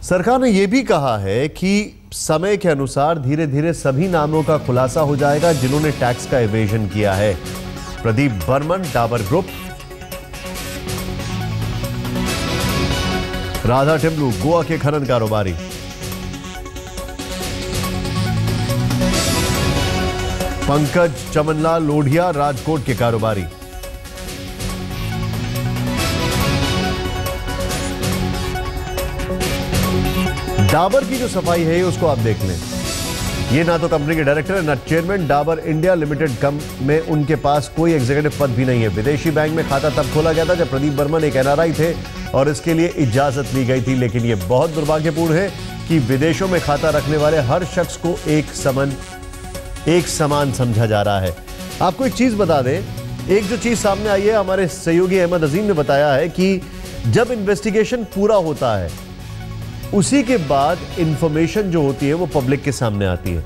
सरकार ने यह भी कहा है कि समय के अनुसार धीरे धीरे सभी नामों का खुलासा हो जाएगा जिन्होंने टैक्स का इवेजन किया है। प्रदीप बर्मन, डाबर ग्रुप, राधा टिमलू, गोवा के खनन कारोबारी, पंकज चमनलाल लोढ़िया, राजकोट के कारोबारी, डाबर की जो सफाई है उसको आप देख लें। ये ना तो कंपनी के डायरेक्टर है ना चेयरमैन। डाबर इंडिया लिमिटेड में उनके पास कोई एग्जीक्यूटिव पद भी नहीं है। विदेशी बैंक में खाता तब खोला गया था जब प्रदीप बर्मन एक एनआरआई थे और इसके लिए इजाजत ली गई थी। लेकिन यह बहुत दुर्भाग्यपूर्ण है कि विदेशों में खाता रखने वाले हर शख्स को एक समान समझा जा रहा है। आपको एक चीज बता दें, एक जो चीज सामने आई है, हमारे सहयोगी अहमद अजीम ने बताया है कि जब इन्वेस्टिगेशन पूरा होता है उसी के बाद इंफॉर्मेशन जो होती है वो पब्लिक के सामने आती है।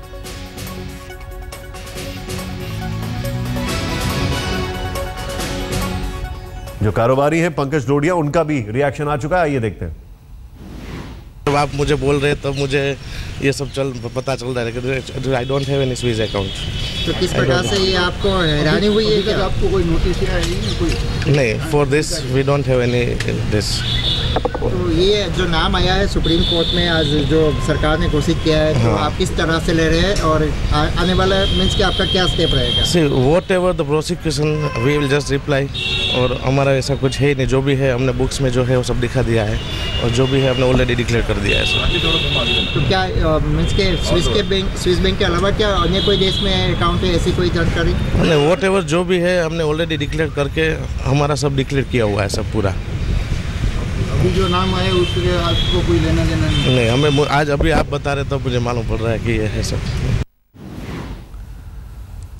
जो कारोबारी है पंकज लोढ़िया, उनका भी रिएक्शन आ चुका है, आइए देखते हैं। जब आप मुझे बोल रहे तब मुझे ये सब पता चल रहा है, लेकिन I don't have any Swiss account. तो किस प्रकार से ये आपको हैरानी हुई है कि आपको कोई नोटिस नहीं? For this we don't have any this. तो ये जो नाम आया है सुप्रीम कोर्ट में आज जो सरकार ने घोषित किया है, तो आप किस तरह से ले रहे हैं और आने वाला मीन्स कि आपका क्या स्टेप रहेगा? See whatever the prosecution we will just reply. और हमारा ऐसा कुछ है नहीं, जो भी है हमने बुक्स में जो है वो सब दिखा दिया है और जो भी है हमने ऑलरेडी डिक्लेयर कर दिया है। तो क्या मीन्स के स्विस बैंक के अलावा क्या अन्य कोई देश में अकाउंट है, ऐसी कोई जानकारी? नहीं, वॉट एवर जो भी है हमने ऑलरेडी डिक्लेयर करके हमारा सब डिक्लेयर किया हुआ है सब पूरा। अभी जो नाम आए उसके आपको कोई लेना देना नहीं, हमें आज अभी आप बता रहे तब मुझे मालूम पड़ रहा है कि ये है सब।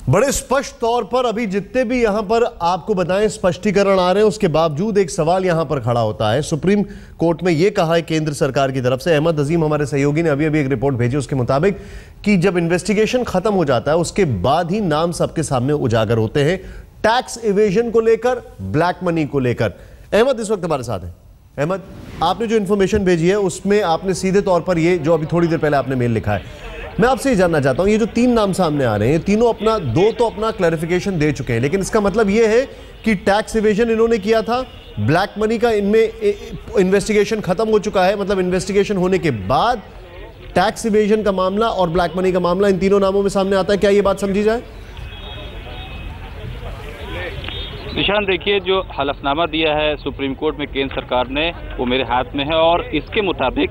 बड़े स्पष्ट तौर पर अभी जितने भी यहां पर आपको बताएं स्पष्टीकरण आ रहे हैं, उसके बावजूद एक सवाल यहां पर खड़ा होता है। सुप्रीम कोर्ट में यह कहा है केंद्र सरकार की तरफ से, अहमद अजीम हमारे सहयोगी ने अभी अभी एक रिपोर्ट भेजी उसके मुताबिक, कि जब इन्वेस्टिगेशन खत्म हो जाता है उसके बाद ही नाम सबके सामने उजागर होते हैं, टैक्स इवेजन को लेकर, ब्लैक मनी को लेकर। अहमद इस वक्त हमारे साथ है। अहमद, आपने जो इन्फॉर्मेशन भेजी है उसमें आपने सीधे तौर पर ये जो अभी थोड़ी देर पहले आपने मेल लिखा है, मैं आपसे ये जानना चाहता हूं, ये जो 3 नाम सामने आ रहे हैं, तीनों अपना दो अपना क्लैरिफिकेशन दे चुके हैं, लेकिन इसका मतलब ये है कि टैक्स इवेजन इन्होंने किया था, ब्लैक मनी का इनमें इन्वेस्टिगेशन खत्म हो चुका है, मतलब इन्वेस्टिगेशन होने के बाद टैक्स इवेजन का मामला और ब्लैक मनी का मामला इन तीनों नामों में सामने आता है। क्या ये बात समझी जाए? निशान, देखिए, जो हलफनामा दिया है सुप्रीम कोर्ट में केंद्र सरकार ने वो मेरे हाथ में है और इसके मुताबिक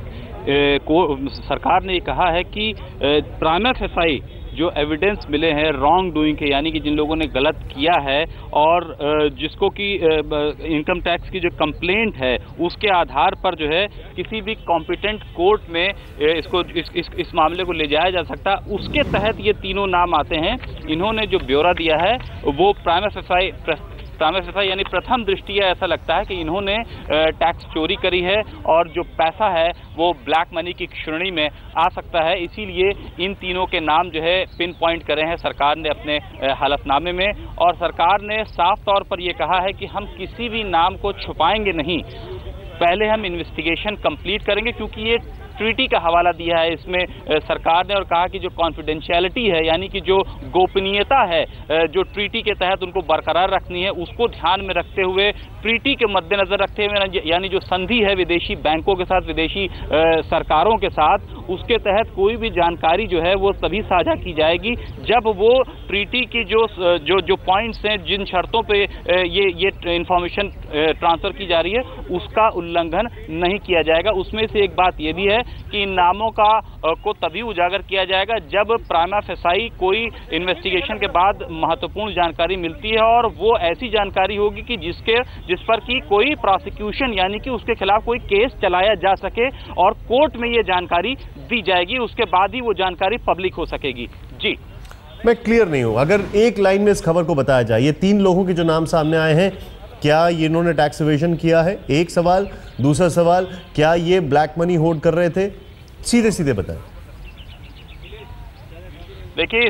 सरकार ने ये कहा है कि प्राइमा फेसाई जो एविडेंस मिले हैं रॉन्ग डूइंग के, यानी कि जिन लोगों ने गलत किया है और जिसको कि इनकम टैक्स की जो कंप्लेंट है उसके आधार पर जो है किसी भी कॉम्पिटेंट कोर्ट में इसको इस मामले को ले जाया जा सकता, उसके तहत ये तीनों नाम आते हैं। इन्होंने जो ब्यौरा दिया है वो प्राइमा फेसाई यानी प्रथम दृष्टिया ऐसा लगता है कि इन्होंने टैक्स चोरी करी है और जो पैसा है वो ब्लैक मनी की श्रेणी में आ सकता है। इसीलिए इन तीनों के नाम जो है पिन पॉइंट करे हैं सरकार ने अपने हलफनामे में, और सरकार ने साफ तौर पर यह कहा है कि हम किसी भी नाम को छुपाएंगे नहीं, पहले हम इन्वेस्टिगेशन कंप्लीट करेंगे, क्योंकि ये ट्रीटी का हवाला दिया है इसमें सरकार ने और कहा कि जो कॉन्फिडेंशियलिटी है यानी कि जो गोपनीयता है जो ट्रीटी के तहत उनको बरकरार रखनी है, उसको ध्यान में रखते हुए, ट्रीटी के मद्देनजर रखते हुए, यानी जो संधि है विदेशी बैंकों के साथ, विदेशी सरकारों के साथ, उसके तहत कोई भी जानकारी जो है वो तभी साझा की जाएगी जब वो ट्रीटी की जो पॉइंट्स हैं, जिन शर्तों पे ये इंफॉर्मेशन ट्रांसफर की जा रही है उसका उल्लंघन नहीं किया जाएगा। उसमें से एक बात ये भी है कि इन नामों को तभी उजागर किया जाएगा जब प्राइमा फेसाई कोई इन्वेस्टिगेशन के बाद महत्वपूर्ण जानकारी मिलती है और वो ऐसी जानकारी होगी कि जिस पर कि कोई प्रोसिक्यूशन यानी कि उसके खिलाफ कोई केस चलाया जा सके और कोर्ट में ये जानकारी दी जाएगी, उसके बाद ही वो जानकारी पब्लिक हो सकेगी। जी, मैं क्लियर नहीं हूं, अगर एक लाइन में इस खबर को बताया जाए, ये 3 लोगों के जो नाम सामने आए हैं, क्या ये इन्होंने टैक्स इवेजन किया है? एक सवाल। दूसरा सवाल, क्या ये ब्लैक मनी होल्ड कर रहे थे? सीधे सीधे बताएं। देखिए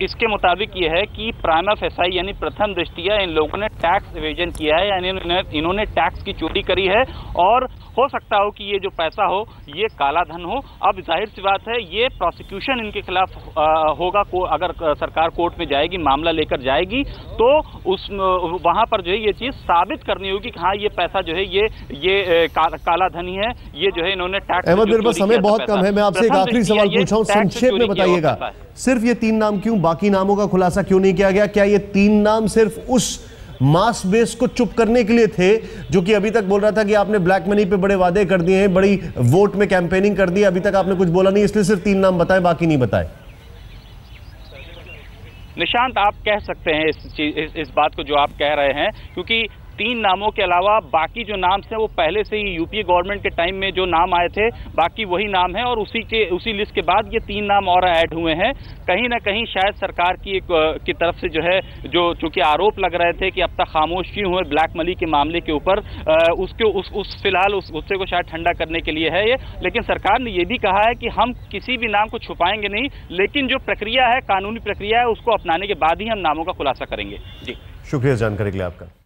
इसके मुताबिक ये है कि प्राइमा फेसाई यानी प्रथम दृष्टिया इन लोगों ने टैक्स एवेजन किया है, यानी इन्होंने टैक्स की चोरी करी है और हो सकता हो कि ये जो पैसा हो ये काला धन हो। अब जाहिर सी बात है ये प्रोसिक्यूशन इनके खिलाफ होगा। अगर सरकार कोर्ट में जाएगी, मामला लेकर जाएगी, तो उस वहां पर जो है ये चीज साबित करनी होगी कि हाँ ये पैसा जो है ये काला धन ही है, ये जो है इन्होंने टैक्स। अहमद, मेरे पास समय बहुत कम है, मैं आपसे एक आखिरी सवाल पूछा हूं, संक्षेप में बताइएगा, सिर्फ ये 3 नाम क्यों, बाकी नामों का खुलासा क्यों नहीं किया गया? क्या ये 3 नाम सिर्फ उस मास बेस को चुप करने के लिए थे जो कि अभी तक बोल रहा था कि आपने ब्लैक मनी पे बड़े वादे कर दिए हैं, बड़ी वोट में कैंपेनिंग कर दी, अभी तक आपने कुछ बोला नहीं, इसलिए सिर्फ 3 नाम बताएं, बाकी नहीं बताए? निशांत, आप कह सकते हैं इस बात को जो आप कह रहे हैं, क्योंकि 3 नामों के अलावा बाकी जो नाम थे वो पहले से ही यूपीए गवर्नमेंट के टाइम में जो नाम आए थे बाकी वही नाम है, और उसी लिस्ट के बाद ये 3 नाम और ऐड हुए हैं। कहीं ना कहीं शायद सरकार की तरफ से जो है, जो चूंकि आरोप लग रहे थे कि अब तक खामोश क्यों हुए ब्लैक मनी के मामले के ऊपर, फिलहाल उस गुस्से को शायद ठंडा करने के लिए है ये। लेकिन सरकार ने ये भी कहा है कि हम किसी भी नाम को छुपाएंगे नहीं, लेकिन जो प्रक्रिया है, कानूनी प्रक्रिया है, उसको अपनाने के बाद ही हम नामों का खुलासा करेंगे। जी, शुक्रिया जानकारी के लिए आपका।